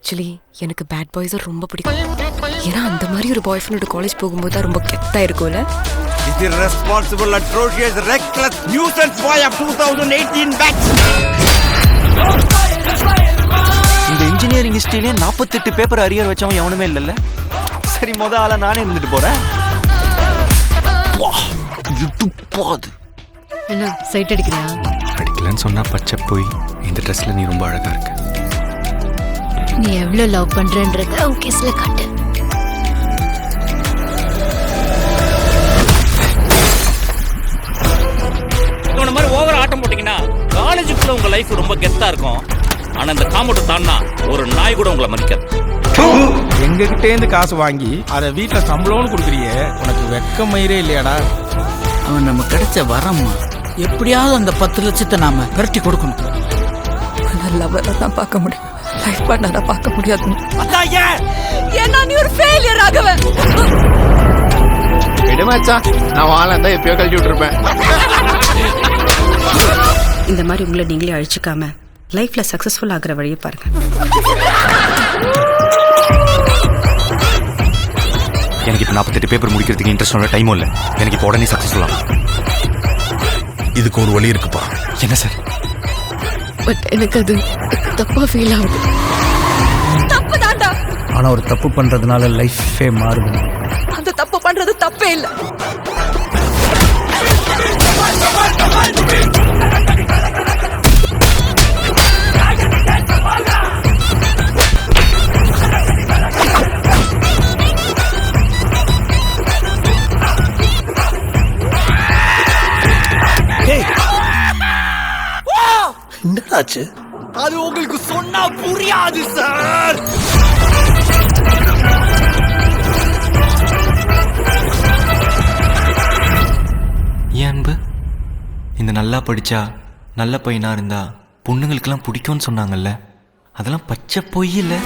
Actually எனக்கு bad பாய்ஸை ரொம்ப பிடிக்கும். ஏன்னா அந்த மாதிரி ஒரு பாய் ஃப்ரெண்டோட காலேஜ் போகும்போது தான் ரொம்ப கெத்தா இருக்கும்ல. This is responsible, atrocious, reckless nuisance boy of 2018 batch. இந்த இன்ஜினியரிங் ஹிஸ்டரியிலே 48 பேப்பர் அரியர் வச்சவன் எவனுமே இல்லைல்ல. சரி, ஆளா நானே இருந்துட்டு போறேன். என்ன சைட் அடிக்கிறியா? அடிக்கலன்னு சொன்னா பச்சை போய் இந்த ட்ரெஸ்ல நீ ரொம்ப அழகா இருக்க. நீ எவ்வளவு லவ் பண்றன்றத உன் கேஸ்ல காட்டு. இந்த மாதிரி ஓவர் ஆட்டம் போட்டீங்கன்னா காலேஜுக்குள்ள உங்க லைஃப் ரொம்ப கெத்தா இருக்கும். ஆனா இந்த காம்பவுண்ட் தாண்டா ஒரு நாய் கூட உங்களை மதிக்காது. எங்க கிட்டே இருந்து காசு வாங்கி அதை வீட்டுல சம்பளம்னு கொடுக்குறியே, உனக்கு வெக்க மயிரே இல்லையாடா? அவன் நம்ம கிடைச்ச வரம்மா, எப்படியாவது அந்த 10 லட்சத்தை நாம விரட்டி கொடுக்கணும். லவ்வரை தான் பார்க்க முடியும், லைஃப் பார்ட்னரா பார்க்க முடியாது. ஏன்னா நீ ஒரு ஃபெயிலியர் ஆகவன். விடுமாச்சா, நான் வாழ இருந்தா எப்பயோ கழட்டி விட்டுருப்பேன். இந்த மாதிரி உங்களை நீங்களே அழிச்சுக்காம லைஃப்ல சக்சஸ்ஃபுல் ஆகிற வழியை பாருங்க. எனக்கு இப்போ 48 பேப்பர் முடிக்கிறதுக்கு இன்ட்ரெஸ்ட் டைமும் இல்லை. எனக்கு இப்போ உடனே சக்ஸஸ்ஃபுல் ஆகும். இதுக்கு ஒரு வழி இருக்குப்பா. என்ன சார்? பட் எனக்கு அது தப்பா ஃபீல் ஆகுது. தப்பு தாண்டா. ஆனா ஒரு தப்பு பண்றதுனால லைஃபே மாறுது. அந்த தப்பு பண்றது தப்பே இல்ல. என்னடாச்சு? அது உங்களுக்கு சொன்னா புரியாது சார். ஏன் அன்பு, இந்த நல்லா படிச்சா நல்ல பையனா இருந்தா பொண்ணுங்களுக்கெல்லாம் பிடிக்கும்னு சொன்னாங்கல்ல, அதெல்லாம் பச்சை பொய் இல்லை.